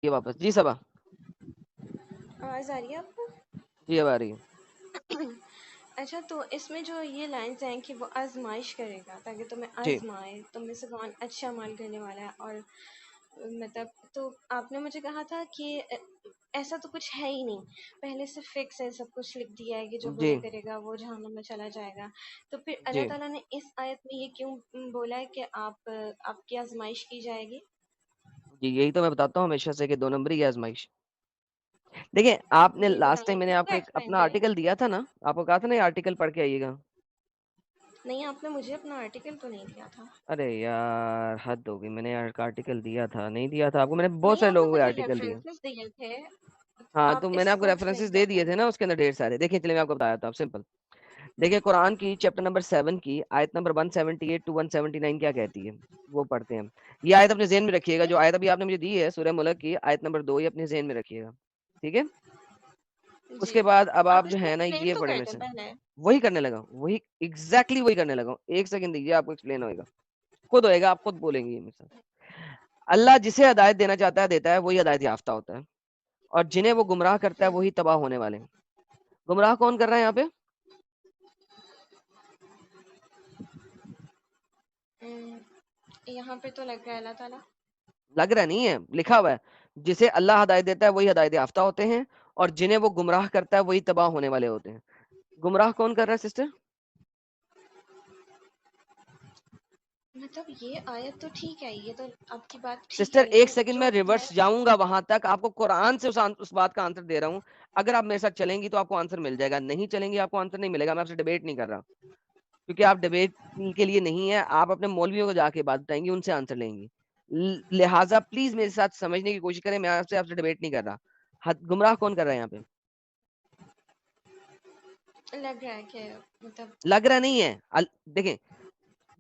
یہ واپس جی صبا آواز آ رہی ہے آپ کو؟ جی اب آ رہی ہے اچھا، تو اس میں جو یہ لائنس ہیں کہ وہ آزمائش کرے گا تاکہ تمہیں جی آزمائے، تم میں سے کون اچھا عمل کرنے والا ہے، اور مطلب تو آپ نے مجھے کہا تھا کہ ایسا تو کچھ ہے ہی نہیں، پہلے سے فکس ہے، سب کچھ لکھ دیا ہے کہ جو جی برے کرے گا وہ جہنم میں چلا جائے گا. تو پھر اللہ جی تعالیٰ نے اس آیت میں یہ کیوں بولا ہے کہ آپ کی آزمائش کی جائے گی؟ جی یہی تو میں بتاتا ہوں ہمیشہ سے کہ 2 نمبری کی آزمائش. دیکھیں آپ نے یہ لاسٹ بتائیں ٹائم میں نے اس آپ کو کو ایک ایکسپلین اپنا کریں. آرٹیکل دیا تھا نا, آپ کو کہا تھا نا یہ آرٹیکل پڑھ کے آئیے گا. نہیں، آپ نے مجھے اپنا آرٹیکل تو نہیں دیا تھا. ارے یار حد ہوگی, میں نے آرٹیکل دیا تھا نہیں دیا تھا آپ کو, میں نے بہت نہیں، سارے آپ نے لوگوں کو مجھے آرٹیکل دیے. ریفرنسز دیے تھے. ہاں تو آپ میں نے اس آپ کو کو ایکسپلین ریفرنسز کیا دے دیے کریں. تھے نا, اس کے اندر ڈھیر سارے. دیکھیں چلیے میں آپ کو بتایا تھا, سمپل. دیکھیں قرآن کی چیپٹر نمبر 7 کی آیت نمبر 178 to 179 کیا کہتی ہے, وہ پڑھتے ہیں. یہ آیت اپنے ذہن میں رکھیے گا, جو آیت ابھی آپ نے مجھے دی ہے سورہ ملک کی آیت نمبر 2, یہ اپنے ذہن میں رکھیے گا, ٹھیک ہے. اس جی، کے بعد اب آپ اس جو کو ہے نا ایکسپلین یہ تو پڑھے کر میرے دیں سے. پہلے. وہی کرنے لگا, وہی ایگزیکٹلی وہی کرنے لگا. ایک سیکنڈ دیجیے, آپ کو ایکسپلین ہوئے گا, خود ہوئے گا, آپ خود بولیں گے یہ میرے ساتھ. اللہ جسے ہدایت دینا چاہتا ہے دیتا ہے, وہی ہدایت یافتہ ہوتا ہے, اور جنہیں وہ گمراہ کرتا ہے وہی تباہ ہونے والے ہیں. گمراہ کون کر رہا ہے یہاں پہ؟ یہاں پہ تو لگ رہا ہے اللہ تعالیٰ. لگ رہا نہیں ہے, لکھا ہوا ہے, جسے اللہ ہدایت دیتا ہے وہی ہدایت یافتہ ہوتے ہیں, اور جنہیں وہ گمراہ کرتا ہے وہی تباہ ہونے والے ہوتے ہیں. گمراہ کون کر رہا ہے سسٹر؟ مطلب یہ آیت تو ٹھیک ہے، یہ تو آپ کی بات ٹھیک سسٹر ہے، ایک لیکن سیکنڈ میں جو ہے. ریورس جاؤں گا وہاں تک, آپ کو قرآن سے اس بات کا آنسر دے رہا ہوں. اگر آپ میرے ساتھ چلیں گی تو آپ کو آنسر مل جائے گا, نہیں چلیں گی آپ کو آنسر نہیں ملے گا. میں آپ سے ڈیبیٹ نہیں کر رہا, کیونکہ آپ ڈیبیٹ کے لیے نہیں ہے. آپ اپنے مولویوں کو جا کے بات بتائیں گی, ان سے آنسر لیں گی. لہٰذا پلیز میرے ساتھ سمجھنے کی کوشش کریں, میں آپ سے ڈیبیٹ نہیں کر رہا. گمراہ کون کر رہا ہے یہاں پہ؟ لگ رہا ہے کہ مطلب لگ رہا نہیں ہے. دیکھیں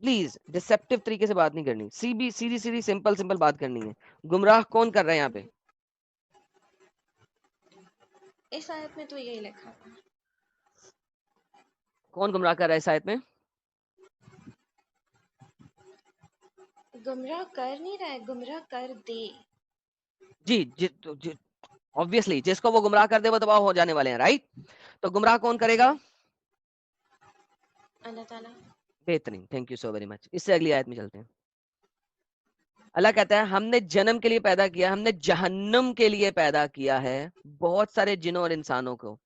پلیز ڈسپٹیو طریقے سے بات نہیں کرنی, سیدھی سمپل بات کرنی ہے. گمراہ کون کر رہا ہے یہاں پہ؟ اس آیت میں تو یہی لکھا تھا. کون گمراہ کر رہا ہے اس آیت میں؟ گمراہ کر نہیں رہا ہے، گمراہ کر دے. جی obviously جس کو وہ گمراہ کر دے وہ تباہ ہو جانے والے ہیں, رائٹ. تو گمراہ کون کرے جی، گا؟ اللہ تعالیٰ. بہترین, thank you so very much. اس سے اگلی آیت میں چلتے ہیں. اللہ کہتا ہے ہم نے جنم کے لیے پیدا کیا, ہم نے جہنم کے لیے پیدا کیا ہے بہت سارے جنوں اور انسانوں کو.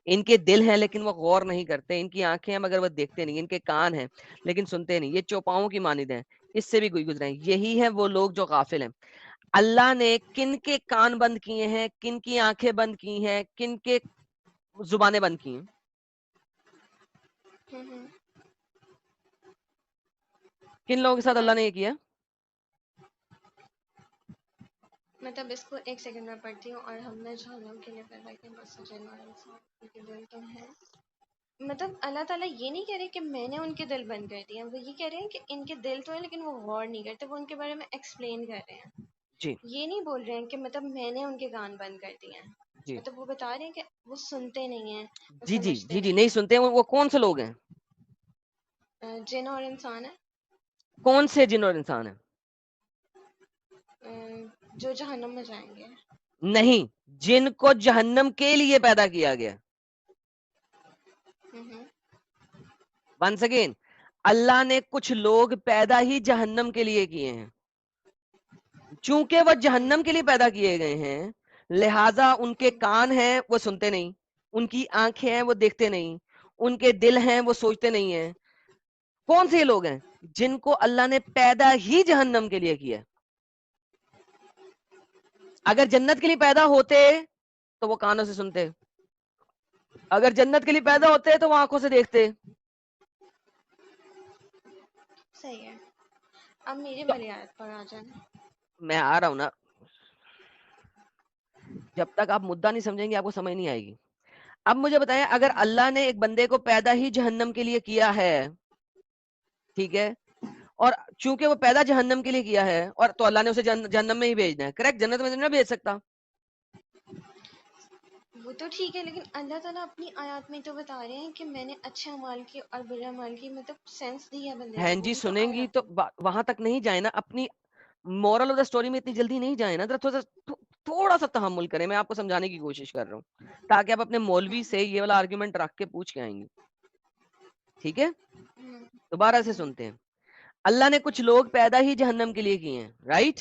ان کے دل ہیں لیکن وہ غور نہیں کرتے, ان کی آنکھیں ہیں مگر وہ دیکھتے نہیں, ان کے کان ہیں لیکن سنتے نہیں, یہ چوپاؤں کی مانند ہیں, اس سے بھی کوئی گزرے ہیں. یہی ہے وہ لوگ جو غافل ہیں. اللہ نے کن کے کان بند کیے ہیں, کن کی آنکھیں بند کی ہیں, کن کے زبانیں بند کی ہیں؟ ہوں. کن لوگوں کے ساتھ اللہ بتائیں. نے یہ کیا؟ مطلب اس کو ایک سیکنڈ میں پڑھتی ہوں. اور ہم نے جہنم کے لیے پیدا کیا بس جن اور انسان ان کے دل تو ہیں. مطلب اللہ تعالیٰ یہ نہیں کہہ رہے کہ میں نے ان کے دل بند کر دیے ہیں, وہ یہ کہہ رہے ہیں کہ ان کے دل تو ہیں لیکن وہ غور نہیں کرتے, وہ ان کے بارے میں ایکسپلین کر رہے ہیں. جی یہ نہیں بول رہے ہیں کہ مطلب میں نے ان کے کان بند کر دیے ہیں. جی مطلب وہ بتا رہے ہیں کہ وہ سنتے نہیں ہیں, وہ جی جی سمجھتے جی جی نہیں نہیں سنتے ہیں. وہ کون سے لوگ ہیں؟ ہیں. جن اور انسان ہے. کون سے جن اور انسان ہیں؟ جو جہنم میں جائیں گے. نہیں, جن کو جہنم کے لیے پیدا کیا گیا. ہوں. ونس اگین, اللہ نے کچھ لوگ پیدا ہی جہنم کے لیے کیے ہیں. چونکہ وہ جہنم کے لیے پیدا کیے گئے ہیں, لہذا ان کے کان ہیں وہ سنتے نہیں, ان کی آنکھیں ہیں وہ دیکھتے نہیں, ان کے دل ہیں وہ سوچتے نہیں ہیں. کون سے لوگ ہیں؟ جن کو اللہ نے پیدا ہی جہنم کے لیے کیا. اگر جنت کے لیے پیدا ہوتے تو وہ کانوں سے سنتے, اگر جنت کے لیے پیدا ہوتے تو وہ آنکھوں سے دیکھتے. صحیح ہے. اب میری تو والی آیت پر آ جائیں. میں آ رہا ہوں نا, جب تک آپ مدعا نہیں سمجھیں گے آپ کو سمجھ نہیں آئے گی. اب مجھے بتائیں, اگر اللہ نے ایک بندے کو پیدا ہی جہنم کے لیے کیا ہے, ٹھیک ہے, اور چونکہ وہ پیدا جہنم کے لیے کیا ہے, اور تو اللہ نے اسے جہنم میں ہی بھیجنا ہے, کریکٹ, جنت میں نہیں بھیج سکتا. وہ تو ٹھیک ہے, لیکن اللہ تعالیٰ اپنی آیات میں تو بتا رہے ہیں کہ میں نے اچھے اعمال کی اور برے اعمال کی مطلب سینس دی ہے بندے کو, بہن وہ جی بھی تو سنیں گی آیات تو میں. وہاں تک نہیں جائے نا, اپنی مورل آف دا اسٹوری میں اتنی جلدی نہیں جائے نا, تھوڑا تھوڑا سا تحمل کریں, میں آپ کو سمجھانے کی کوشش کر رہا ہوں تاکہ آپ اپنے مولوی سے یہ والا آرگیومنٹ رکھ کے پوچھ کے آئیں گے. ٹھیک ہے, دوبارہ سے سنتے ہیں. اللہ نے کچھ لوگ پیدا ہی جہنم کے لیے کیے ہیں, رائٹ.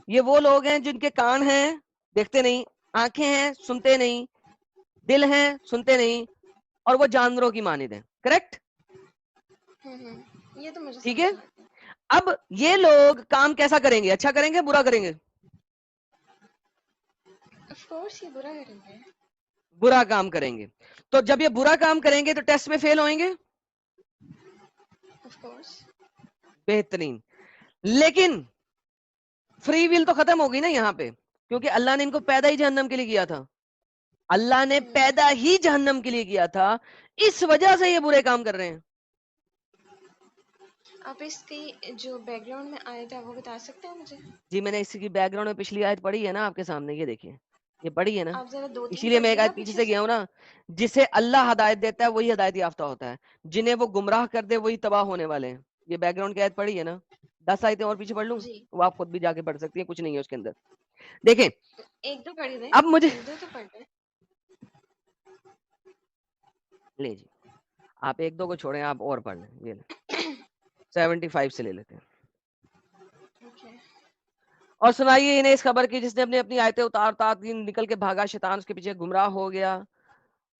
یہ وہ لوگ ہیں جن کے کان ہیں, دیکھتے نہیں, آنکھیں ہیں, سنتے نہیں, دل ہیں, سنتے نہیں, اور وہ جانوروں کی مانند ہیں, کریکٹ. یہ تو مجھے ٹھیک ہے, سمجھ آ گیا. اب یہ لوگ کام کیسا کریں گے, اچھا کریں گے برا کریں گے؟ آف کورس یہ برا کریں گے. برا کام کریں گے. تو جب یہ برا کام کریں گے تو ٹیسٹ میں فیل ہوئیں گے. Of course. بہترین. لیکن فری ویل تو ختم ہوگی نا یہاں پہ, کیونکہ اللہ نے ان کو پیدا ہی جہنم کے لیے کیا تھا. اللہ نے پیدا ہی جہنم کے لیے کیا تھا, اس وجہ سے یہ برے کام کر رہے ہیں. آپ اس کی جو بیک گراؤنڈ میں آیا تھا وہ بتا سکتے ہیں مجھے؟ جی میں نے اس کی بیک گراؤنڈ میں پچھلی آیت پڑھی ہے نا آپ کے سامنے, یہ دیکھیے یہ پڑھی ہے نا, آپ ذرا 2-3 اسی لیے میں ایک پڑھیے گا آیت پیچھے سے گیا ہوں نا. جسے اللہ ہدایت دیتا ہے وہی ہدایت یافتہ ہوتا ہے, جنہیں وہ گمراہ کر دے وہی تباہ ہونے والے ہیں. یہ بیک گراؤنڈ کی آیت پڑھی ہے نا, 10 آیتیں اور پیچھے پڑھ لوں, جی. وہ آپ خود بھی جا کے پڑھ سکتی ہیں, کچھ نہیں ہے اس کے اندر. دیکھیں ایک دو پڑھی دیں, اب مجھے ایک دو تو پڑھ دیں. لے جی, آپ ایک دو کو چھوڑیں, آپ اور پڑھ لیں. یہ لیں 75 سے لے لیتے ہیں. اوکے. اور سنائیے انہیں اس خبر کی جس نے اپنی آیتیں اتار نکل کے بھاگا, شیطان اس کے پیچھے گمراہ ہو گیا.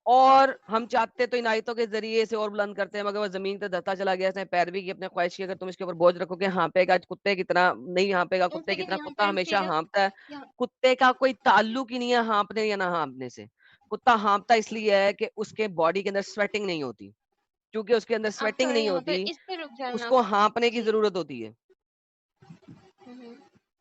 اور ہم چاہتے تو ان آیتوں کے ذریعے سے اور بلند کرتے ہیں, مگر وہ زمین پہ دھتا چلا گیا, اس نے پیروی کی اپنے خواہش کی. اگر تم اس کے اوپر بوجھ رکھو گے, ہانپے گا کتے کتنا نہیں ہانپے گا, ایک کتے سیکنڈ کتنا, یہاں کتا پہ ہمیشہ رکیے گا. ہانپتا ہے. یہاں کتے کا کوئی تعلق ہی نہیں ہے ہانپنے یا نہ ہانپنے سے. کتا ہانپتا اس لیے ہے کہ اس کے باڈی کے اندر سویٹنگ نہیں ہوتی, کیونکہ اس کے اندر آپ سویٹنگ تھوڑا نہیں یہاں پہ ہوتی, اس پہ رک اس جانا. کو ہانپنے کی جی. ضرورت ہوتی ہے.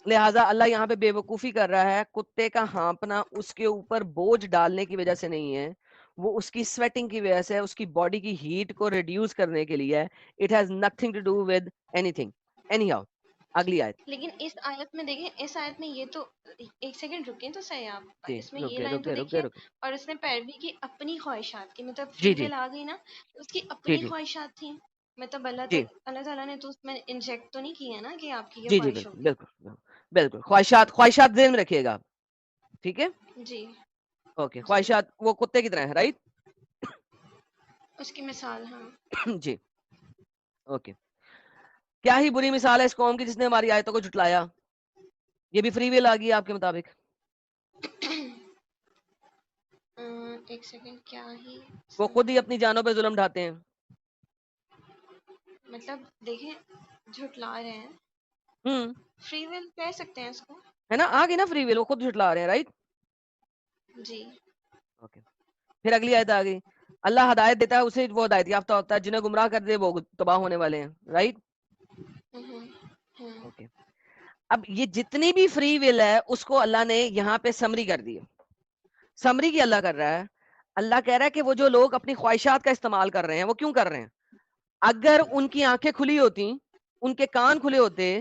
لہٰذا اللہ یہاں پہ بے وقوفی کر رہا ہے. کتے کا ہانپنا اس کے اوپر بوجھ ڈالنے کی وجہ سے نہیں ہے, وہ اس کی سویٹنگ کی وجہ سے, اس کی باڈی کی ہیٹ کو ریڈیوس کرنے کے لیے ہے. It has nothing to do with anything. Anyhow, اگلی آیت. لیکن اس آیت میں دیکھیں, اس آیت میں یہ تو ایک سیکنڈ رکیں تو صحیح. آپ جی اس میں رک یہ گئے لائن رک تو گئے رک گئے دیکھیے, رک گئے. اور اس نے پیروی کی اپنی خواہشات کی, مطلب جی فری جی ول آ گئی نا, اس کی جی اپنی جی خواہشات تھیں. مطلب جی اللہ تعالیٰ نے تو اس میں انجیکٹ تو نہیں کیا نا کہ آپ کی یہ جی جی خواہش بالکل ہوگی. بالکل بالکل. خواہشات خواہشات ذہن میں رکھیے گا, ٹھیک ہے. جی. اوکے, جی. خواہشات وہ کتے کی طرح ہے, رائٹ. اس کی مثال. ہاں. جی اوکے. کیا ہی بری مثال ہے اس قوم کی جس نے ہماری آیتوں کو جھٹلایا. یہ بھی فری ویل آ گئی آپ کے مطابق. ایک سیکنڈ, کیا ہی وہ خود ہی اپنی جانوں پہ ظلم ڈھاتے ہیں. مطلب دیکھیں, جھٹلا رہے ہیں. ہوں, فری ول کہہ سکتے ہیں اس کو. ہے نا, آ گئی نا فری ویل, وہ خود جھٹلا رہے ہیں, رائٹ. جی. اوکے, پھر اگلی آیت آ گئی. اللہ ہدایت دیتا ہے اسے وہ ہدایت یافتہ ہوتا ہے, جنہیں گمراہ کر دے وہ تباہ ہونے والے ہیں, رائٹ. اوکے, اب یہ جتنی بھی فری ول ہے اس کو اللہ نے یہاں پہ سمری کر دی. سمری کی اللہ کر رہا ہے. اللہ کہہ رہا ہے کہ وہ جو لوگ اپنی خواہشات کا استعمال کر رہے ہیں وہ کیوں کر رہے ہیں. اگر ان کی آنکھیں کھلی ہوتی, ان کے کان کھلے ہوتے,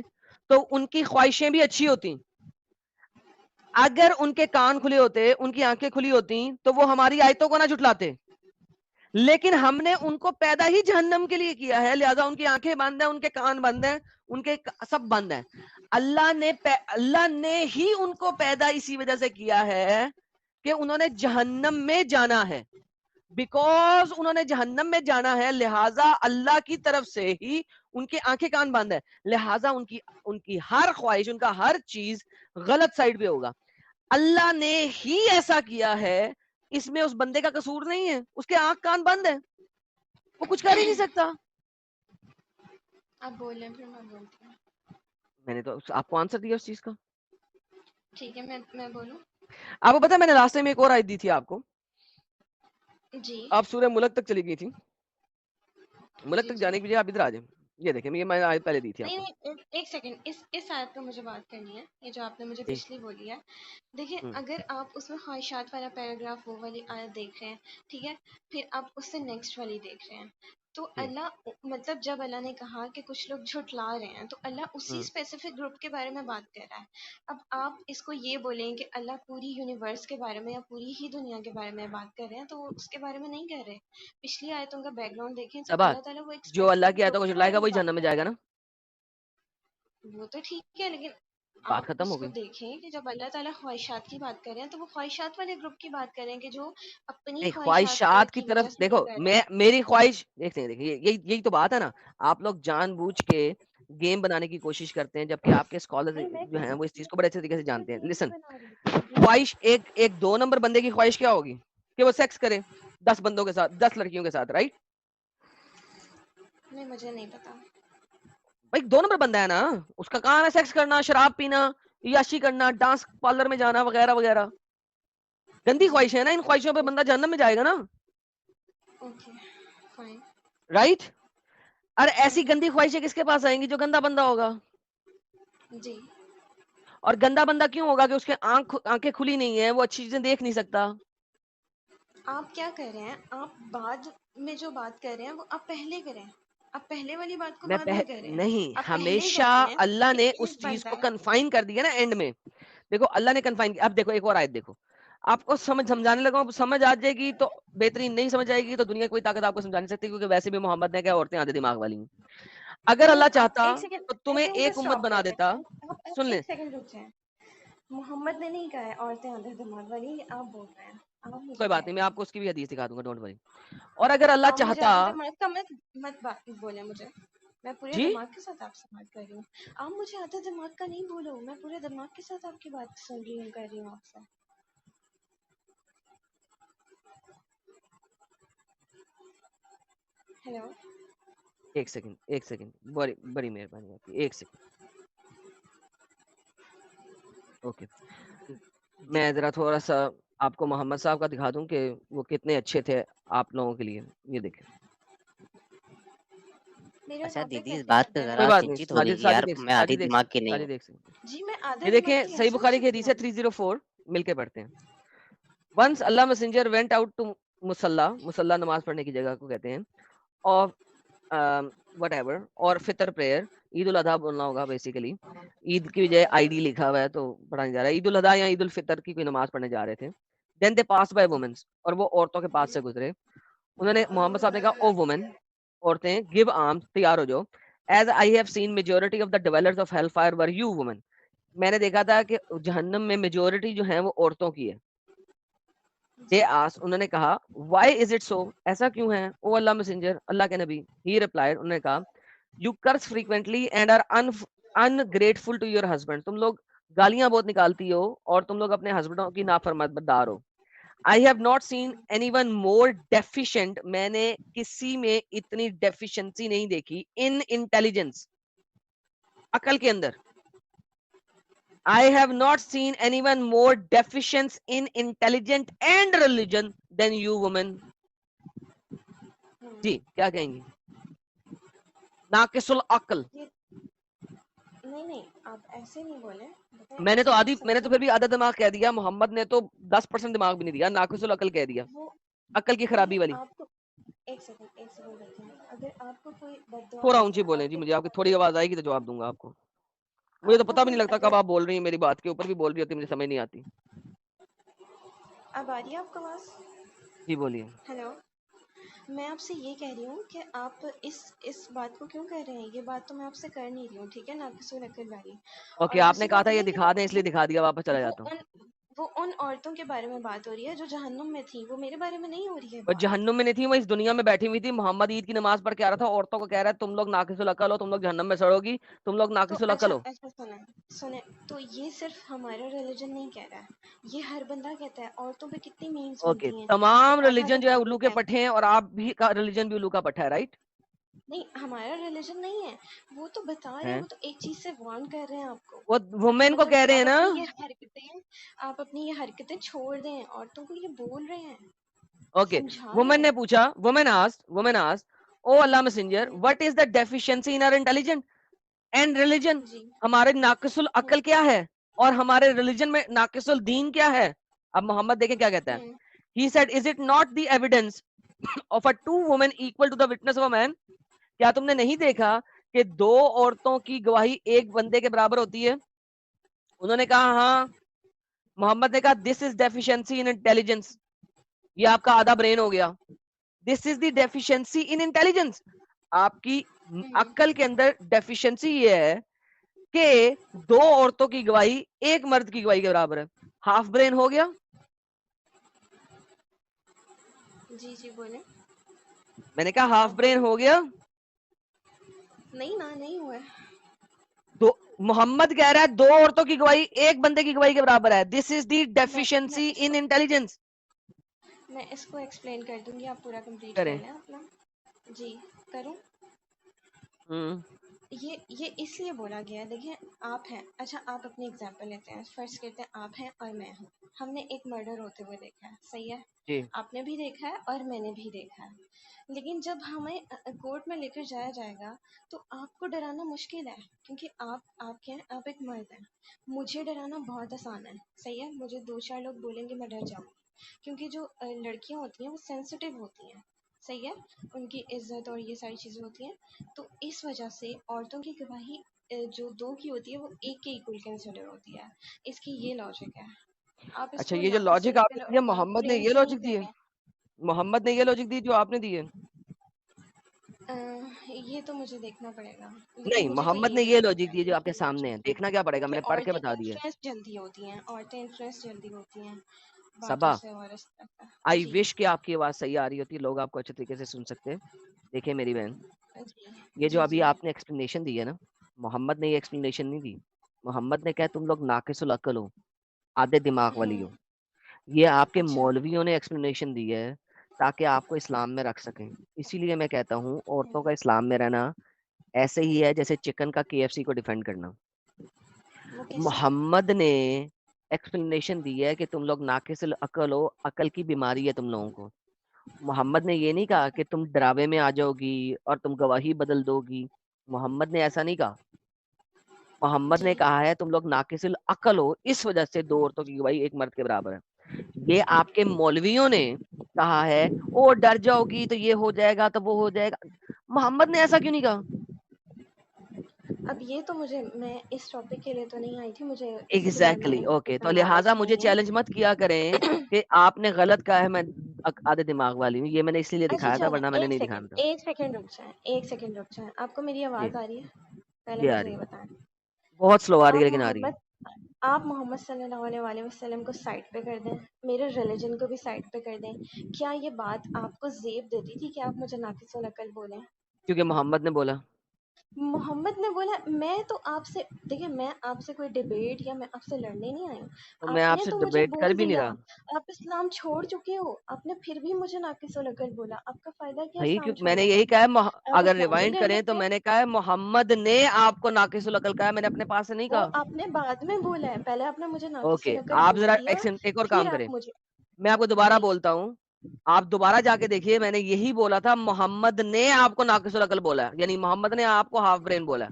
تو ان کی خواہشیں بھی اچھی ہوتی. اگر ان کے کان کھلے ہوتے, ان کی آنکھیں کھلی ہوتی, تو وہ ہماری آیتوں کو نہ جھٹلاتے. لیکن ہم نے ان کو پیدا ہی جہنم کے لیے کیا ہے, لہذا ان کی آنکھیں بند ہیں, ان کے کان بند ہیں, ان کے سب بند ہیں. اللہ نے ہی ان کو پیدا اسی وجہ سے کیا ہے کہ انہوں نے جہنم میں جانا ہے. بیکوز انہوں نے جہنم میں جانا ہے, لہذا اللہ کی طرف سے ہی ان کے آنکھیں کان بند ہے, لہذا ان کی ہر خواہش, ان کا ہر چیز غلط سائڈ پہ ہوگا. اللہ نے ہی ایسا کیا ہے, اس میں اس بندے کا قصور نہیں ہے, اس کے آنکھ کان بند ہے, وہ کچھ کر ہی نہیں سکتا. آپ بول رہے ہیں, پھر میں بولتی ہوں. میں نے تو آپ کو آنسر دیا اس چیز کا. ٹھیک ہے, میں بولوں. آپ کو پتا میں نے راستے میں ایک اور آیت دی تھی آپ کو, جی. آپ سورہ ملک تک چلی گئی تھی. ملک جی. تک جی. جانے کے بجائے آپ ادھر آ جائیں. یہ دیکھیں, یہ میں آیت پہلے دی تھی آپ نہیں کو. نہیں, ایک سیکنڈ, اس آیت پہ مجھے بات کرنی ہے, یہ جو آپ نے مجھے جی پچھلی بولی ہے. دیکھیں, اگر آپ اس میں خواہشات والا پیراگراف وہ والی آیت دیکھ رہے ہیں, ٹھیک ہے, پھر آپ اس سے نیکسٹ والی دیکھ رہے ہیں, تو اللہ مطلب جب اللہ نے کہا کہ کچھ لوگ جھٹلا رہے ہیں, تو اللہ اسی اسپیسیفک گروپ کے بارے میں بات کر رہا ہے. اب آپ اس کو یہ بولیں کہ اللہ پوری یونیورس کے بارے میں یا پوری ہی دنیا کے بارے میں بات کر رہے ہیں, تو وہ اس کے بارے میں نہیں کر رہے. پچھلی آیتوں کا بیک گراؤنڈ دیکھیں تو صبا, اللہ تعالیٰ وہ ایک جو اللہ اسپیسیفک کی آیتوں گروپ کو کے جھٹلائے بارے گا میں وہی بات جہنم میں کر جائے رہا گا نا. ہے. وہ تو ٹھیک ہے, لیکن بات آپ ختم اس ہو کو گئی. دیکھیں کہ جب اللہ تعالیٰ خواہشات کی بات کر رہے ہیں تو وہ خواہشات والے گروپ کی بات کریں کہ جو اپنی نہیں خواہشات خواہشات کی کی طرف وجہ سے یہ دیکھو, کر رہے میں ہیں. میری خواہش دیکھتے دیکھیے یہی تو بات ہے نا, آپ لوگ جان بوجھ کے گیم بنانے کی کوشش کرتے ہیں, جبکہ آپ کے اسکالر نہیں میں جو ہیں وہ اس چیز کو بڑے اچھے طریقے سے کوئی جانتے ہیں. گیم لسن, نہیں بنا رہی. خواہش ایک 2 نمبر بندے کی خواہش کیا ہوگی کہ وہ سیکس کرے 10 بندوں کے ساتھ, 10 لڑکیوں کے ساتھ, رائٹ؟ نہیں مجھے نہیں پتا. بھائی 2 نمبر بندہ ہے نا, اس کا کام ہے سیکس کرنا, شراب پینا, عیاشی کرنا, ڈانس پارلر میں جانا وغیرہ وغیرہ. گندی جی خواہش ہے نا, ان خواہشوں پہ بندہ جہنم میں جائے گا نا, اوکے فائن. رائٹ؟ اور ایسی گندی خواہشیں کس کے پاس آئیں گی؟ جو گندا بندہ ہوگا. جی اور گندا بندہ کیوں ہوگا؟ کہ اس کے آنکھیں کھلی نہیں ہے, وہ اچھی چیزیں دیکھ نہیں سکتا. آپ کیا کر رہے ہیں؟ آپ بعد میں جو بات کر رہے ہیں وہ آپ پہلے کریں. آپ پہلے والی بات کو بعد میں کریں. نہیں, آپ پہلے ہمیشہ سوچیں اللہ کہ نے ایک اس چیز بندہ کو ہے. کنفائن کر دیا نا اینڈ میں. دیکھو اللہ نے کنفائن کیا. اب دیکھو ایک اور آیت دیکھو, آپ کو سمجھانے لگا ہوں, سمجھ آ جائے گی تو بہترین, نہیں سمجھ آئے گی تو دنیا کوئی طاقت آپ کو سمجھا نہیں سکتی, کیونکہ ویسے بھی محمد نے کیا عورتیں آدھے دماغ والی ہیں. اگر نہیں اللہ آپ چاہتا ایک سیکنڈ تو آئی تمہیں تھنک ایک بس امت اسٹاپ بنا کر دیں. دیتا. آپ سن لیں, ایک سیکنڈ رک جائیں. محمد نے نہیں کہا ہے عورتیں آدھے دماغ والی, یہ آپ بول رہے ہیں. آپ مجھے کوئی بات کہہ نہیں, رہے میں ہیں. آپ کو اس کی بھی حدیث دکھا دوں گا, ڈونٹ وری. اور اگر اللہ آپ مجھے چاہتا, آدھے دماغ کا مت بات بولیں مجھے. میں پورے جی دماغ کے ساتھ آپ سے بات کر رہی ہوں. آپ مجھے آدھے دماغ کا نہیں بولو, میں پورے دماغ کے ساتھ آپ کی بات سن رہی ہوں, کر رہی ہوں آپ سے. ہیلو ایک سیکنڈ, بڑی مہربانی آپ کی, ایک سیکنڈ. اوکے, میں ذرا تھوڑا سا آپ کو محمد صاحب کا دکھا دوں کہ وہ کتنے اچھے تھے آپ لوگوں کے لیے. یہ دیکھیں. میرے اچھا ٹاپک دیدی اس کیسے بات چل پہ رہا ہے کوئی ذرا ویسے؟ بات نہیں, چنچت ہو ساجد رہی تھی یار، ساجد ایک میں آدھی ساجد ایک دماغ کی نہیں ہوں. ساجد ایک سیکنڈ. جی میں آدھے یہ دماغ دیکھیں کی صحیح کیسے ہو بخاری کی سکتی حدیث ہے ہوں؟ 304, مل کے پڑھتے ہیں. Once Allah messenger went out to مصلی نماز پڑھنے کی جگہ کو کہتے ہیں, اور وٹ ایور, اور فطر پریئر, عید الاضحیٰ بولنا ہوگا بیسیکلی. عید کی بجائے آئی ڈی لکھا ہوا ہے تو پڑھا نہیں جا رہا ہے. عید الاضحیٰ یا عید الفطر کی کوئی نماز پڑھنے جا رہے تھے. دین دے پاس بائی وومنس, اور وہ عورتوں کے پاس سے گزرے. انہوں نے, محمد صاحب نے کہا, او وومن, عورتیں, گیو آرمز, تیار ہو جاؤ, as I have seen majority of the dwellers of hell fire were you woman. میں نے دیکھا تھا کہ جہنم میں میجورٹی جو ہیں وہ عورتوں کی ہے. دے جی آس, انہوں نے کہا, وائی از اٹ سو, ایسا کیوں ہے, او اللہ میسنجر, اللہ کے نبی. ہی ریپلائڈ, انہوں نے کہا, you curse frequently and are ungrateful to your husband. تم لوگ گالیاں بہت نکالتی ہو اور تم لوگ اپنے ہسبینڈوں کی نافرمانبردار ہو. I have not seen anyone more deficient. میں نے کسی میں اتنی ڈیفیشنسی نہیں دیکھی in intelligence, عقل کے اندر. I have not seen anyone more deficient in intelligence and religion than you women. جی کیا کہیں گی؟ ناقص العقل. نہیں آپ ایسے نہیں بولیں. میں نے تو ایسے میں نے تو سمجھیں پھر بھی آدھا دماغ کہہ دیا, محمد نے تو 10% دماغ بھی نہیں دیا, ناقص العقل کہہ دیا, وہ عقل کی خرابی نہیں. والی. آپ کو ایک سیکنڈ دیکھیں. اگر آپ کو کوئی بد دعا تھوڑا کر رہا اونچی ہے بولیں آپ جی, کے مجھے آپ کی تھوڑی آواز آئے گی تو جواب دوں گا آپ کو. مجھے تو آپ کو پتا بھی کوئی نہیں لگتا کب اگر آپ بول رہی ہیں, میری بات کے اوپر بھی بول رہی ہوتی, مجھے سمجھ نہیں آتی. اب آ رہی ہے آپ کو آواز؟ جی بولیے. ہیلو, میں آپ سے یہ کہہ رہی ہوں کہ آپ اس بات کو کیوں کر رہے ہیں. یہ بات تو میں آپ سے کر نہیں رہی ہوں, ٹھیک ہے, ناقص العقل والی. اوکے, اور آپ نے دوسری کہا تھا بات یہ ہے کہ دکھا دیں, اس لیے دکھا دیا, واپس چلا وہ جاتا ہوں. ان عورتوں کے بارے میں بات ہو رہی ہے جو جہنم میں تھی, وہ میرے بارے میں نہیں ہو رہی ہے اور بات. جہنم میں نہیں تھی, وہ اس دنیا میں بیٹھی ہوئی تھی. محمد عید کی نماز پڑھ کے آ رہا تھا, عورتوں کو کہہ رہا ہے تم لوگ ناقص العقل ہو, تم لوگ جہنم میں سڑو گی, تم لوگ تو ناقص العقل ہو. اچھا سنیں, تو یہ صرف ہمارا ریلیجن نہیں کہہ رہا ہے, یہ ہر بندہ کہتا ہے. عورتوں پہ کتنی میمز اوکے, بنتی ہیں کہ تمام آدھا ریلیجن جو ہے الو دماغ کے ہے. پٹھے ہیں, اور آپ بھی کا ریلیجن بھی الو کا پٹھا ہے, رائٹ؟ نہیں ہمارا ریلیجن نہیں ہے, وہ تو بتا رہے ہیں, وہ تو ایک چیز سے وارن کر رہے ہیں آپ کو. وہ وومین کو مطلب کہہ رہے ہیں نا. آپ اپنی یہ حرکتیں چھوڑ دیں, عورتوں کو یہ بول رہے ہیں, اوکے, سمجھا رہے وومن ہیں. نے پوچھا, women asked, O Allah messenger, what is the deficiency in our intelligent and religion. جی ہمارے ناقص العقل کیا ہے اور ہمارے ریلیجن میں ناقص الدین کیا ہے. اب محمد دیکھیں کیا کہتا ہے. He said, is it not the evidence of a two women equal to the witness of a man? کیا تم نے نہیں دیکھا کہ 2 عورتوں کی گواہی ایک بندے کے برابر ہوتی ہے؟ انہوں نے کہا ہاں. محمد نے کہا this is deficiency in intelligence. یہ آپ کا آدھا برین ہو گیا. This is the deficiency in intelligence. آپ کی عقل کے اندر ڈیفیشنسی یہ ہے کہ 2 عورتوں کی گواہی 1 مرد کی گواہی کے برابر ہے. ہاف برین ہو گیا؟ جی جی بولیں. میں نے کہا ہاف آپ برین بولیں. ہو گیا. نہیں نا، نہیں ہوا ہے. محمد کہہ رہا ہے 2 عورتوں کی گواہی 1 بندے کی گواہی کے برابر ہے. دس از دی میں ڈیفیشنسی ان انٹیلیجنس. میں اس کو ایکسپلین کر دوں گی، آپ پورا کمپلیٹ کر کریں. لیں اپنا. جی کروں. ہوں یہ اس لیے بولا گیا ہے، دیکھیں آپ ہیں، اچھا آپ اپنی اگزامپل لیتے ہیں، فرض کرتے ہیں آپ ہیں اور میں ہوں، ہم نے ایک مرڈر ہوتے ہوئے دیکھا ہے، صحیح ہے؟ جی آپ نے بھی دیکھا ہے اور میں نے بھی دیکھا ہے، لیکن جب ہمیں کورٹ میں لے کر جایا جائے گا تو آپ کو ڈرانا مشکل ہے، کیونکہ آپ کیا ہیں، آپ ایک مرد ہیں. مجھے ڈرانا بہت آسان ہے، صحیح ہے؟ مجھے 2-4 لوگ بولیں گے میں ڈر جاؤں گی، کیونکہ جو لڑکیاں ہوتی ہیں وہ سینسیٹیو ہوتی ہیں، صحیح ہے؟ ان کی عزت اور یہ ساری چیزیں ہوتی ہیں، تو اس وجہ سے عورتوں کی گواہی جو 2 کی ہوتی ہے وہ 1 کے ایکول کنسیڈر ہوتی ہے. اس کی یہ لاجک ہے. آپ اس اچھا، کو یہ جو ناقص لاجک آپ العقل نے اور دیا ہاف محمد نے برین یہ سے نہیں لاجک دی ہے؟ کریں. محمد نے یہ لاجک دی جو آپ نے دی ہے؟ یہ تو مجھے دیکھنا پڑے گا، لیکن نہیں، مجھے تو محمد نے یہی یہ لگتا لاجک ہے دی ہے جو آپ کے یہی سامنے ہے. لاجک دیکھنا کیا پڑے گا، میں کہ نے پڑھ کے عورتیں بتا دیا. انفلوئنس جلدی ہوتی ہیں، عورتیں انفلوئنس جلدی ہوتی ہیں باتوں صبا، سے اور اس طرح کا. آئی جی وش کہ آپ کی آواز صحیح آ رہی ہوتی، لوگ آپ کو اچھے طریقے سے سن سکتے. دیکھیں میری بہن، جی یہ جو جی ابھی جی آپ نے ایکسپلینیشن دی ہے نا، محمد نے یہ ایکسپلینیشن نہیں دی. محمد نے کہا تم لوگ ناقص العقل ہو، آدھے دماغ والی ہو. یہ آپ کے اچھا. مولویوں نے ایکسپلینیشن دی ہے تاکہ آپ کو اسلام میں رکھ سکیں. اسی لیے میں کہتا ہوں عورتوں کا اسلام میں رہنا ایسے ہی ہے جیسے چکن کا KFC کو ڈیفینڈ کرنا. وہ کیسے؟ محمد نے ایکسپلینیشن دی ہے کہ تم لوگ ناقص العقل ہو، عقل کی بیماری ہے تم لوگوں کو. محمد نے یہ نہیں کہا اچھا کہ تم ڈراوے میں آ جاؤ گی اور تم گواہی بدل دو گی. محمد نے ایسا نہیں کہا. محمد نے جی. کہا ہے تم لوگ ناقص العقل ہو، اس وجہ سے 2 عورتوں کی گواہی 1 مرد کے برابر ہے. یہ آپ کے مولویوں نے کہا ہے او ڈر جاؤ گی تو یہ ہو جائے گا تو وہ ہو جائے گا. محمد نے ایسا کیوں نہیں کہا؟ اب یہ تو میں اس ٹاپک کے لیے تو نہیں آئی تھی، مجھے اس کے بارے میں ایگزیکٹلی اوکے. تو اتنا لہٰذا نالج مجھے نہیں چیلنج مت کیا کریں ہے. کہ آپ نے غلط کہا ہے، میں آدھے دماغ والی ہوں. یہ میں نے اس لیے اچھا دکھایا تھا، چلیں، ورنہ میں نے ایک نہیں سیکنڈ دکھانا تھا. ایک سیکنڈ رک جائیں، ایک سیکنڈ رک جائیں. آپ کو میری جی، آواز آ رہی ہے؟ پہلے یہ آ مجھے رہی یہ ہے. بتائیں. بہت سلو آ رہی ہے آپ لیکن آ رہی ہے. محمد صلی اللہ علیہ وسلم کو سائڈ پہ کر دیں، میرے ریلیجن کو بھی سائڈ پہ کر دیں. کیا یہ بات آپ کو زیب دیتی تھی کہ آپ مجھے ناقص العقل بولیں؟ کیونکہ محمد نے بولا. محمد نے بولا. میں تو آپ سے، دیکھیں میں آپ سے کوئی ڈیبیٹ یا میں آپ سے لڑنے نہیں آئی ہوں. تو میں آپ آپ نے سے تو مجھے ڈبیٹ کر بول بھی نہیں دیا، رہا. آپ اسلام چھوڑ چکے ہو، آپ نے پھر بھی مجھے ناقص العقل بولا. آپ کا فائدہ کیا بھائی اسلام کیونکہ میں نے چھوڑنے کا؟ یہی کہا ہے آپ اگر اسلام ہی ریوائنڈ لے کریں تو لیتے. میں نے کہا ہے محمد نے آپ کو ناقص العقل کہا ہے، میں نے اپنے پاس سے نہیں وہ کہا. آپ نے بعد میں بولا ہے، پہلے آپ نے مجھے ناقص اوکے، العقل آپ ذرا بول دیا، ایک اور پھر کام کریں، آپ مجھے. میں آپ کو دوبارہ جی. بولتا ہوں. آپ دوبارہ جا کے دیکھیے، میں نے یہی بولا تھا محمد نے آپ کو ناقص العقل بولا ہے، یعنی محمد نے آپ کو ہاف برین بولا ہے.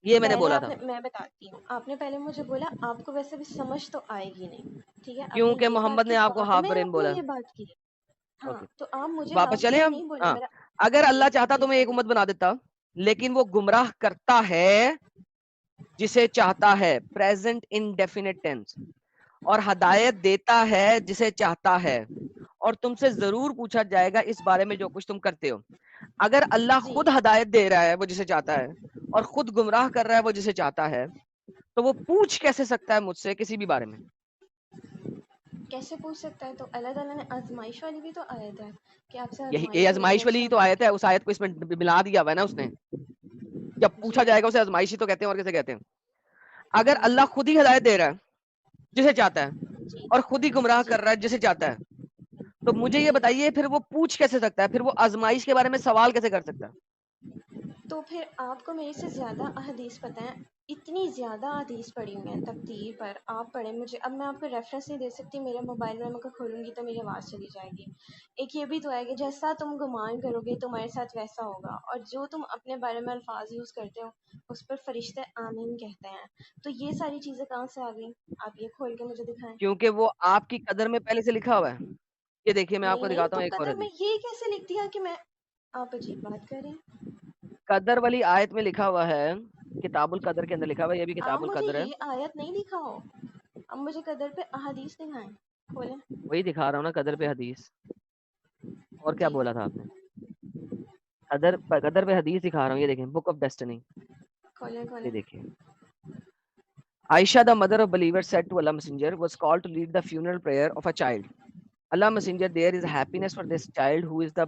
یہ میں نے پہلے بولا آپ تھا. نے، میں بتاتی ہوں، آپ نے پہلے مجھے بولا آپ کو ویسے بھی سمجھ تو آئے گی نہیں، ٹھیک ہے؟ آپ نے کیونکہ یہ بات محمد کی، نے آپ کو بعد ہاف میں برین آپ نے بولا. یہ بات کی. ہاں اوکے، تو آپ مجھے واپس ہاف چلیں برین ہم. نہیں بولے ہاں، میرا. اگر جی اللہ چاہتا جی تو میں ایک چلیے. امت بنا دیتا، لیکن وہ گمراہ کرتا ہے جسے چاہتا ہے، پریزنٹ انڈیفینٹ ٹینس، اور ہدایت دیتا ہے جسے چاہتا ہے. اور تم سے ضرور پوچھا جائے گا اس بارے میں جو کچھ تم کرتے ہو. اگر اللہ جی خود ہدایت دے رہا ہے وہ جسے چاہتا ہے، اور خود گمراہ کر رہا ہے وہ جسے چاہتا ہے، تو وہ پوچھ کیسے سکتا ہے مجھ سے کسی بھی بارے میں؟ کیسے پوچھ سکتا ہے؟ تو اللہ تعالیٰ نے آزمائش والی بھی تو آیت ہے کہ آپ سے یہی یہ آزمائش ہو رہی ہے آزمائش اس والی میں تو آیت بات ہے، کریں. اس آیت کو اس میں ملا دیا ہوا ہے نا اس نے. جب پوچھا جی جائے گا اسے آزمائش ہی تو کہتے ہیں، اور کیسے کہتے ہیں؟ اگر جی اللہ خود ہی ہدایت دے رہا ہے جسے چاہتا ہے، جی اور خود ہی گمراہ جی کر رہا ہے جسے چاہتا ہے، تو مجھے یہ جی. بتائیے پھر وہ پوچھ کیسے سکتا ہے؟ پھر وہ آزمائش کے بارے میں سوال کیسے کر سکتا ہے؟ تو پھر آپ کو میرے سے زیادہ احادیث پتہ ہیں، اتنی زیادہ حدیث پڑھی ہوئی ہیں تبدیل پر. آپ پڑھیں، مجھے اب میں آپ کو ریفرنس نہیں دے سکتی، میرے موبائل میں اگر کھولوں گی تو میری آواز چلی جائے گی. ایک یہ بھی تو ہے کہ جیسا تم گمان کرو گے تمہارے ساتھ ویسا ہوگا، اور جو تم اپنے بارے میں الفاظ یوز کرتے ہو اس پر فرشتے آمین کہتے ہیں. تو یہ ساری چیزیں کہاں سے آ گئی؟ آپ یہ کھول کے مجھے دکھائیں. کیونکہ وہ آپ کی قدر میں پہلے سے لکھا ہوا ہے. یہ دیکھیے میں آپ نہیں کو نہیں، دکھاتا تو ہوں ایک اور قدر میں حدیث. یہ کیسے لکھ دیا کہ میں، آپ عجیب بات کر رہے ہیں. قدر والی آیت میں لکھا ہوا ہے، کتاب القدر کے اندر لکھا ہوا ہے، یہ بھی آپ کتاب مجھے القدر ہے. یہ آیت نہیں دکھاؤ، اب مجھے قدر پہ احادیث دکھائیں، کھولیں. وہی دکھا رہا ہوں نا، قدر پہ حدیث. اور کیا جی بولا تھا آپ نے؟ قدر پہ حدیث دکھا رہا ہوں، یہ دیکھیں، بک آف ڈیسٹنی. کھولیں یہ کھولیں. دیکھیں، Aisha, the mother of believers, said to Allah Messenger, was called to lead the funeral prayer of a child. Allah Messenger, there is happiness for this child who is the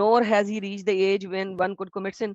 Nor has he reached the age when one could commit sin.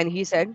And he said,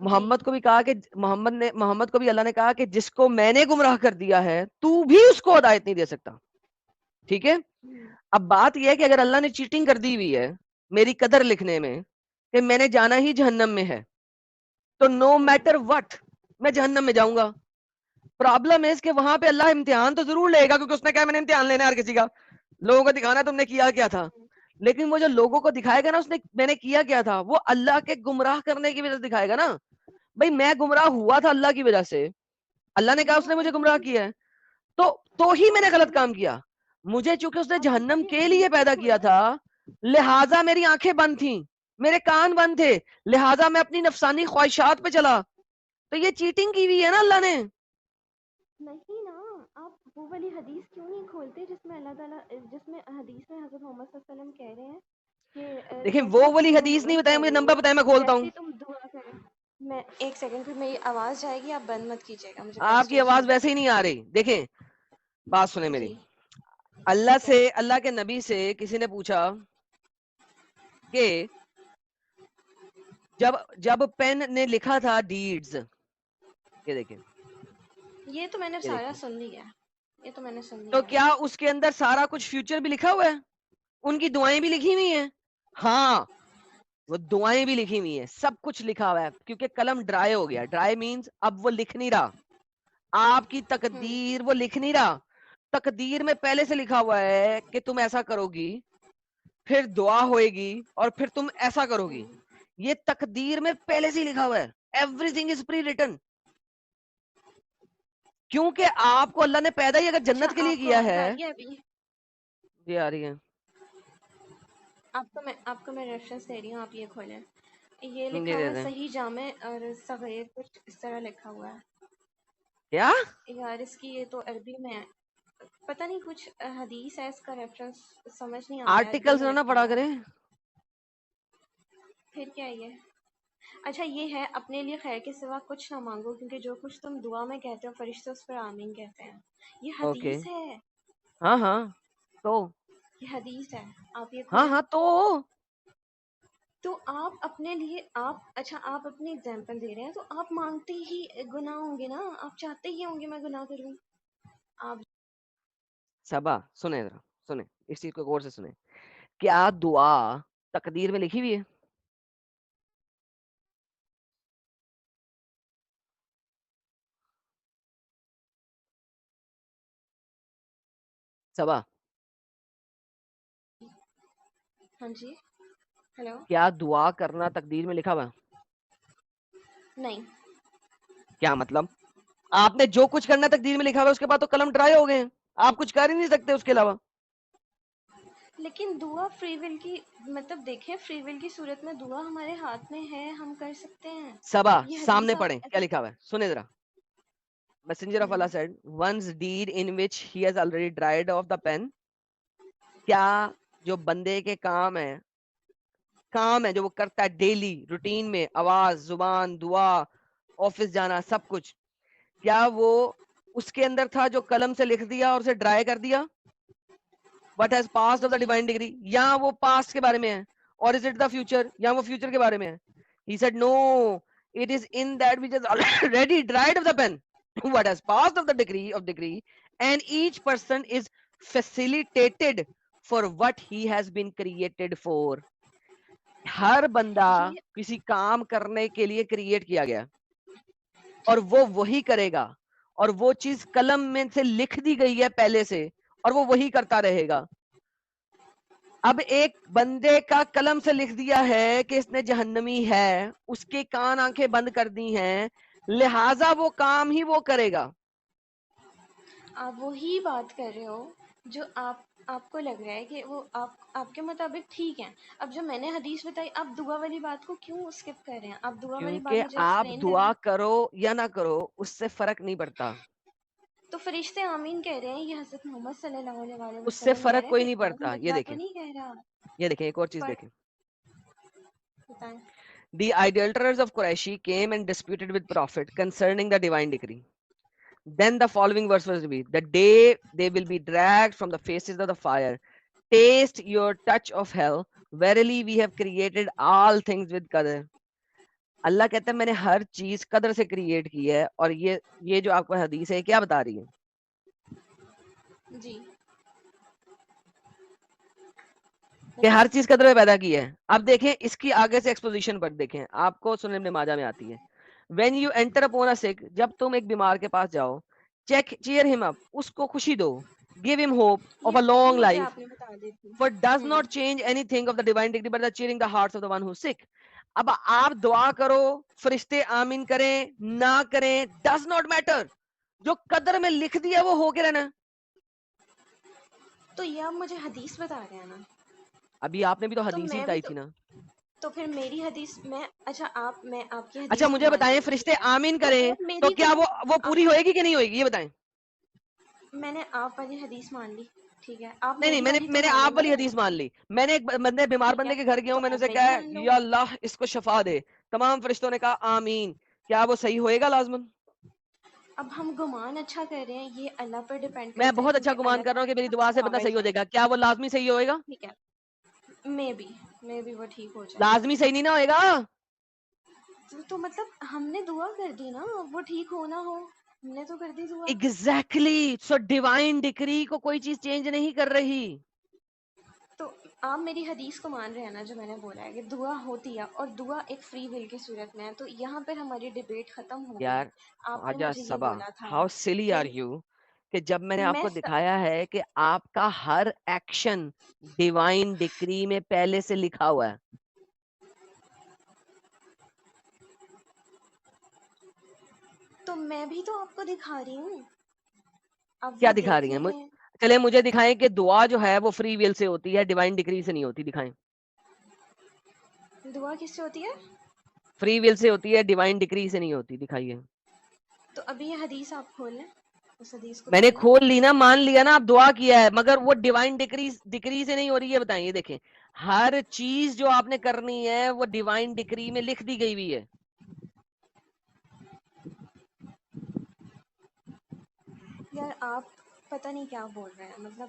محمد کو بھی کہا کہ محمد کو بھی اللہ نے کہا کہ جس کو میں نے گمراہ کر دیا ہے تو بھی اس کو ہدایت نہیں دے سکتا. ٹھیک ہے. اب بات یہ ہے کہ اگر اللہ نے چیٹنگ کر دی ہوئی ہے میری قدر لکھنے میں کہ میں نے جانا ہی جہنم میں ہے تو نو میٹر وٹ میں جہنم میں جاؤں گا. پرابلم ہے کہ وہاں پہ اللہ امتحان تو ضرور لے گا کیونکہ اس نے کہا میں نے امتحان لینا ہے ہر کسی کا, لوگوں کو دکھانا تم نے کیا کیا تھا, لیکن وہ جو لوگوں کو دکھائے گا نا اس نے میں نے کیا کیا تھا وہ اللہ کے گمراہ کرنے کی وجہ سے دکھائے گا نا. بھائی میں گمراہ ہوا تھا اللہ کی وجہ سے, اللہ نے کہا اس نے مجھے گمراہ کیا ہے تو ہی میں نے غلط کام کیا. مجھے چونکہ اس نے جہنم کے لیے پیدا کیا تھا لہٰذا میری آنکھیں بند تھیں, میرے کان بند تھے, لہٰذا میں اپنی نفسانی خواہشات پہ چلا. تو یہ چیٹنگ کی ہوئی ہے نا اللہ نے. نہیں نا, آپ وہ والی حدیث کیوں نہیں کھولتے جس میں اللہ تعالیٰ, جس میں حدیث میں حضرت محمد صلی اللہ علیہ وسلم کہہ رہے ہیں کہ دیکھیں وہ جیسے والی تم حدیث نہیں نماز بتائیں, مجھے پڑھو نمبر بتائیں میں کھولتا ہوں. ویسے تم دعا کرو. میں ایک سیکنڈ, پھر میری آواز جائے گی, آپ بند مت کیجیے گا, مجھے آپ کی رجسٹریشن آواز ہو ویسے ہی نہیں آ رہی. دیکھیں بات سنیں میری. جی اللہ ٹھیک ہے. سے, اللہ کے نبی سے کسی نے پوچھا کہ جب پین نے لکھا تھا ڈیڈز, یہ دیکھیں یہ تو میں نے یہ سارا دیکھیں, سن لیا, یہ تو میں نے سن تو لیا. کیا اس کے اندر سارا کچھ فیوچر بھی لکھا ہوا ہے, ان کی دعائیں بھی لکھی ہوئی ہیں؟ ہاں وہ دعائیں بھی لکھی ہوئی ہیں, سب کچھ لکھا ہوا ہے, کیونکہ قلم ڈرائی ہو گیا. ڈرائی مینز اب وہ لکھ نہیں رہا, آپ کی تقدیر وہ لکھ نہیں رہا. تقدیر میں پہلے سے لکھا ہوا ہے کہ تم ایسا کرو گی, پھر دعا ہوئے گی, اور پھر تم ایسا کرو گی. یہ تقدیر میں پہلے سے لکھا ہوا ہے. Everything is pre written. کیونکہ آپ کو اللہ نے پیدا ہی اگر اچھا جنت کے لیے آپ کو کیا آواز ہے. آ رہی ہے ابھی؟ یہ آ رہی ہے. آپ کو میں ریفرنس دے رہی ہوں, آپ یہ کھولیں. یہ یہ لکھا دے ہوا ہے دیں. صحیح جامع اور صغیر, کچھ اس طرح لکھا ہوا ہے. کیا یار اس کی یہ تو عربی میں ہے, پتہ نہیں کچھ حدیث ہے, اس کا ریفرنس سمجھ نہیں آ رہا ہے, عربی آرٹیکلز میں نہ لکھا پڑھا ہوا ہے. کریں. پھر کیا یہ, اچھا یہ ہے اپنے لیے خیر کے سوا کچھ نہ مانگو کیونکہ جو کچھ تم دعا میں کہتے ہو فرشتے اس پر آمین کہتے ہیں. یہ اوکے, حدیث ہے, ہاں ہاں تو یہ حدیث ہے, آپ یہ ہاں کھولیں. ہاں تو آپ اپنے لیے, آپ اچھا آپ اپنی اگزامپل دے رہے ہیں, تو آپ مانگتے ہی گناہ ہوں گے نا, آپ چاہتے ہی ہوں گے میں گناہ کروں. آپ صبا سنیں ذرا, سنیں اس چیز کو غور سے سنیں. کیا دعا تقدیر میں لکھی ہوئی ہے؟ صبا ہاں جی ہیلو, کیا دعا کرنا تقدیر میں لکھا ہوا ہے؟ نہیں کیا مطلب؟ آپ نے جو کچھ کرنا تقدیر میں لکھا ہوا ہے, اس کے بعد تو قلم ڈرائی ہو گئے ہیں, آپ کچھ کر ہی نہیں سکتے اس کے علاوہ. لیکن دعا فری ول کی, مطلب دیکھیں فری ول کی صورت میں دعا ہمارے ہاتھ میں ہے, ہم کر سکتے ہیں. صبا یہ سامنے حدیث پڑھیں کیا لکھا ہوا ہے, سنیں ذرا. Messenger of Allah said, one's deed in which he has already dried off the pen. کیا جو بندے کے کام ہے جو وہ کرتا ہے ڈیلی روٹین میں, آواز, زبان, دعا, آفس جانا, سب کچھ, کیا وہ اس کے اندر تھا جو قلم سے لکھ دیا اور اسے ڈرائی کر دیا؟ What has passed of the G divine degree, یا وہ past کے بارے میں ہے, or is it the future, یا وہ future کے بارے میں ہے. He said no, it is in that which is already dried of the pen. What has passed of the degree, and each person is facilitated for what he has been created for. ہر بندہ یہ کسی کام کرنے کے لیے create کیا گیا, اور وہ وہی کرے گا, اور وہ چیز قلم میں سے لکھ دی گئی ہے پہلے سے, اور وہ وہی کرتا رہے گا. اب ایک بندے کا قلم سے لکھ دیا ہے کہ اس نے جہنمی ہے, اس کے کان آنکھیں بند کر دی ہیں, لہٰذا وہ کام ہی وہ کرے گا. آپ وہی بات کر رہے ہو جو آپ کو لگ رہا ہے کہ وہ آپ کے مطابق ٹھیک ہے. اب جو میں نے حدیث بتائی, آپ دعا والی بات کو کیوں اسکپ کر رہے ہیں؟ آپ دعا والی بات کیونکہ مجھے آپ ایکسپلین کریں. دعا کرو یا نہ کرو اس سے فرق نہیں پڑتا, تو فرشتے آمین کہہ رہے ہیں, یہ حضرت محمد صلی اللہ علیہ اس سے وسلم کہہ فرق رہے ہیں, کوئی کوئی نہیں اور پڑتا. یہ بندہ تو دیکھیں, نہیں کہہ رہا. یہ دیکھیں ایک اور چیز پر دیکھیں. بتائیں. The idolaters of Quraishi came and disputed with Prophet concerning the divine decree. Then the following verse was revealed. The day they will be dragged from the faces of the fire. Taste your touch of hell. Verily we have created all things with qadar. اللہ کہتا ہے میں نے ہر چیز قدر سے create کی ہے, اور یہ جو آپ کو حدیث ہے کیا بتا رہی ہے؟ جی کہ ہر بتائیں. چیز قدر میں پیدا کی ہے. اب دیکھیں اس کی آگے سے ایکسپوزیشن پر دیکھیں, آپ کو سنن ابن ماجہ میں آتی ہے, when you enter upon a سک, جب تم ایک بیمار کے پاس جاؤ, چیئر ہم اپ, اس کو خوشی دو, گیو ہم ہوپ آف اے یہ لانگ مجھے لائف, آپ نے بتا دی تھی. for it does not change anything of the divine dignity but the cheering the hearts of the one who is sick. اب آپ دعا کرو, فرشتے آمین کریں نہ کریں, does not matter, جو قدر میں لکھ دیا وہ ہو کے رہنا. تو یہ آپ مجھے حدیث بتا رہے ہیں نا, ابھی آپ نے بھی تو تو حدیث ہی میں بھی بتائی تو تھی نا. تو پھر میری حدیث میں, اچھا میں آپ کی اچھا حدیث کو مجھے مان بتائیں, رہی ہوں, فرشتے ٹھیک ہے, آمین تو کریں آپ تو میری کیا کو وہ پوری ہوئے گی کہ نہیں ہوئے گی, یہ بتائیں. میں نے آپ والی حدیث مان لی, ٹھیک ہے, آپ نہیں میری میں والی تو نے مانیں آپ گے والی نا. حدیث مان لی. میں نے ایک بندے بیمار ٹھیک ہے, بندے کے گھر گیا ہوں, تو میں نے آپ اسے میری کہا مان لو. یا اللہ اس کو شفا دے, تمام فرشتوں نے کہا آمین, کیا وہ صحیح ہوئے گا لازمن؟ اب ہم گمان اچھا کر رہے ہیں, یہ اللہ پر ڈیپینڈ میں کرتا ہے, بہت اچھا کیونکہ گمان اللہ کر رہا ہوں کہ میری تعالیٰ دعا سے بندہ پاور صحیح ہو ہے. جائے گا, کیا وہ لازمی صحیح ہوئے گا؟ ٹھیک ہے, میں بھی وہ ٹھیک ہو جائے گا. لازمی صحیح نہیں نہ ہوئے گا. تو مطلب ہم نے دعا کر دی نا, وہ ٹھیک ہونا ہو, ہم نے تو کر دی دعا. ایگزیکٹلی, سو ڈیوائن ڈکری کو کوئی چیز چینج نہیں کر رہی. تو آپ میری حدیث کو مان رہے ہیں نا, جو میں نے بولا ہے کہ دعا ہوتی ہے, اور دعا ایک فری ول کی صورت میں ہے, تو یہاں پر ہماری ڈیبیٹ ختم ہو گئی. یار آپ نے خواجہ مجھے یہ صبا, بولا تھا ہاؤ سلی کہ آر یو, کہ جب میں نے آپ میں کو دکھایا ہے کہ آپ کا ہر ایکشن ڈیوائن ڈکری میں پہلے سے لکھا ہوا ہے. تو میں بھی تو آپ کو دکھا رہی ہوں, اب کیا وہ دکھا دیکھ رہی لیں ہیں؟ گے. چلے مجھے دکھائیں کہ دعا جو ہے وہ فری ویل سے ہوتی ہے, ڈیوائن ڈکری سے نہیں ہوتی. دکھائیں. دعا کس سے ہوتی ہے؟ فری ویل سے ہوتی ہے, ڈیوائن ڈکری سے نہیں ہوتی. دکھائیے. تو ابھی یہ حدیث آپ کھول لیں, اس حدیث کو میں نے پڑھ لیں. کھول لی نا, مان لیا نا, آپ دعا کیا ہے, مگر وہ ڈیوائن ڈکری سے نہیں ہو رہی ہے. بتائیں, یہ دیکھیں, ہر چیز جو آپ نے کرنی ہے وہ ڈیوائن ڈکری میں لکھ دی گئی ہوئی ہے. یار آپ پتہ نہیں کیا بول رہے ہیں, مطلب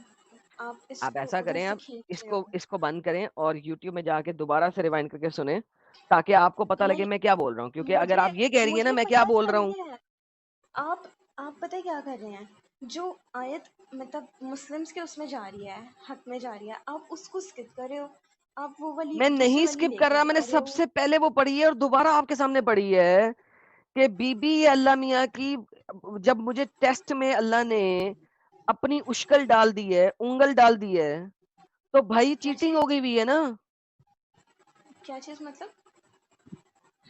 آپ اس آپ کو ایسا ادھر کریں, سے آپ کھینچ رہے ہو. اس کو بند کریں اور یوٹیوب میں جا کے دوبارہ سے ریوائنڈ کر کے سنیں, تاکہ آپ کو پتہ لگے نہیں, میں کیا بول رہا ہوں. کیونکہ اگر مجھے آپ یہ کہہ رہی ہیں نا مجھے میں کیا پتا بول رہا ہوں. نہیں ہے. آپ پتہ کیا کر رہے ہیں, جو آیت مطلب مسلمس کے اس میں جا رہی ہے, حق میں جا رہی ہے, آپ اس کو اسکپ کر رہے ہو. آپ وہ والی میں دوسری نہیں والی اسکپ لے کر کے رہا, میں نے جا رہے سب ہو. سے پہلے وہ پڑھی ہے اور دوبارہ آپ کے سامنے پڑھی ہے کہ بی بی اللہ میاں کی, جب مجھے ٹیسٹ میں اللہ نے اپنی اشکل ڈال دی ہے, انگل ڈال دی ہے, تو بھائی کیا چیٹنگ ہو چیز, گئی ہوئی ہے نا. کیا چیز مطلب,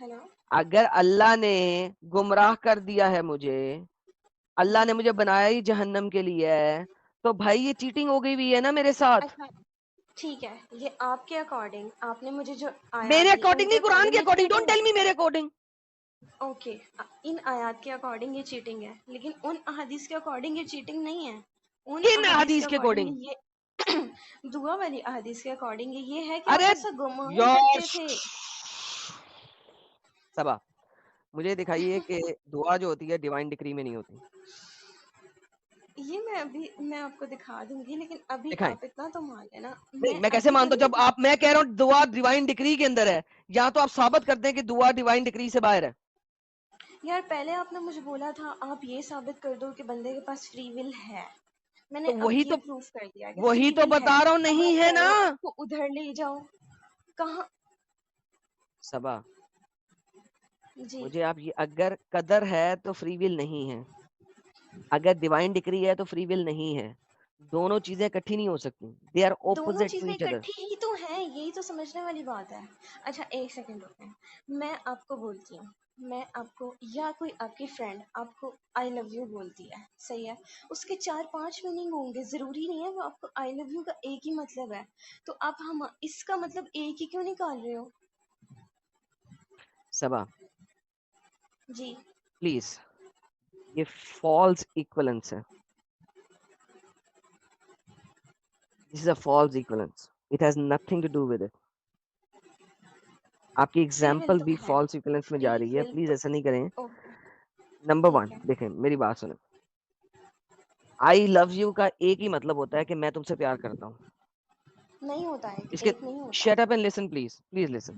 ہیلو. اگر اللہ نے گمراہ کر دیا ہے مجھے, اللہ نے مجھے بنایا ہی جہنم کے لیے ہے, تو بھائی یہ چیٹنگ ہو گئی ہوئی ہے نا میرے ساتھ. اچھا ٹھیک ہے, یہ آپ کے اکارڈنگ آپ نے مجھے جو میرے آیات دی ان اکارڈنگ کے نہیں, قرآن کے اکارڈنگ یہ اکارڈنگ, ڈونٹ چیٹنگ ہے. ٹیل می میرے اکارڈنگ. اوکے, ان آیات کے اکارڈنگ یہ چیٹنگ ہے, لیکن ان احادیث کے اکارڈنگ یہ چیٹنگ نہیں ہے. ان کن احادیث کے حدیث اکارڈنگ؟ اکارڈنگ یہ دعا والی احادیث کے اکارڈنگ یہ ہے کہ آپ ارے ایسا گمان یار کرتے تھے. صبا, مجھے دکھائیے کہ دعا جو ہوتی ہے ڈیوائن ڈکری میں نہیں ہوتی. یہ میں آپ کو دکھا دوں گی, لیکن ابھی دکھائیں. آپ اتنا تو مان لینا. نہیں, میں کیسے ابھی مانتا ہوں والی جب آپ, میں کہہ رہا ہوں دعا ڈیوائن ڈکری کے اندر ہے, یا تو آپ ثابت کرتے ہیں کہ دعا ڈیوائن ڈکری سے باہر ہے. یار پہلے آپ نے مجھے بولا تھا آپ یہ ثابت کر دو کہ بندے کے پاس فری ول ہے, میں نے تو اب یہ پروف کر دیا کہ وہی فری تو ول ہے. بتا رہا ہوں, اب نہیں آپ ہے نا. کرو اس کو ادھر لے جاؤ. کہاں صبا, جی, مجھے آپ یہ, اگر قدر ہے تو فری ول نہیں ہے, اگر ڈیوائن ڈکری ہے تو فری ول نہیں ہے. دونوں چیزیں اکٹھی نہیں ہو سکتی. دے آر دونوں اپوزٹ ٹو چیزیں ایچ ادر. اکٹھی ہی تو ہیں, یہی تو سمجھنے والی بات ہے. اچھا ایک سیکنڈ رکیں, میں آپ کو بولتی ہوں, میں آپ کو یا کوئی آپ کی فرینڈ آپ کو آئی لو یو بولتی ہے, صحیح ہے, اس کے 4-5 میننگ ہوں گے, ضروری نہیں ہے وہ آپ کو آئی لو یو کا ایک ہی مطلب ہے. تو آپ ہم اس کا مطلب ایک ہی کیوں نکال رہے ہو؟ صبا جی پلیز, یہ فالس ایکولنس ہے. This is a false equivalence. It has nothing to do with it. آپ کی فری ول ایگزامپل تو بھی ہے, فالس ایکویلنس میں جا فری رہی ہے, ول پلیز تو, ایسا نہیں کریں. اوکے نمبر 1 ٹھیک ہے, دیکھیں, میری بات سنیں. آئی لو یو کا ایک ہی مطلب ہوتا ہے کہ میں تم سے پیار کرتا ہوں. نہیں ہوتا ہے, اس کے ایک نہیں ہوتا. Shut up and listen please, please listen.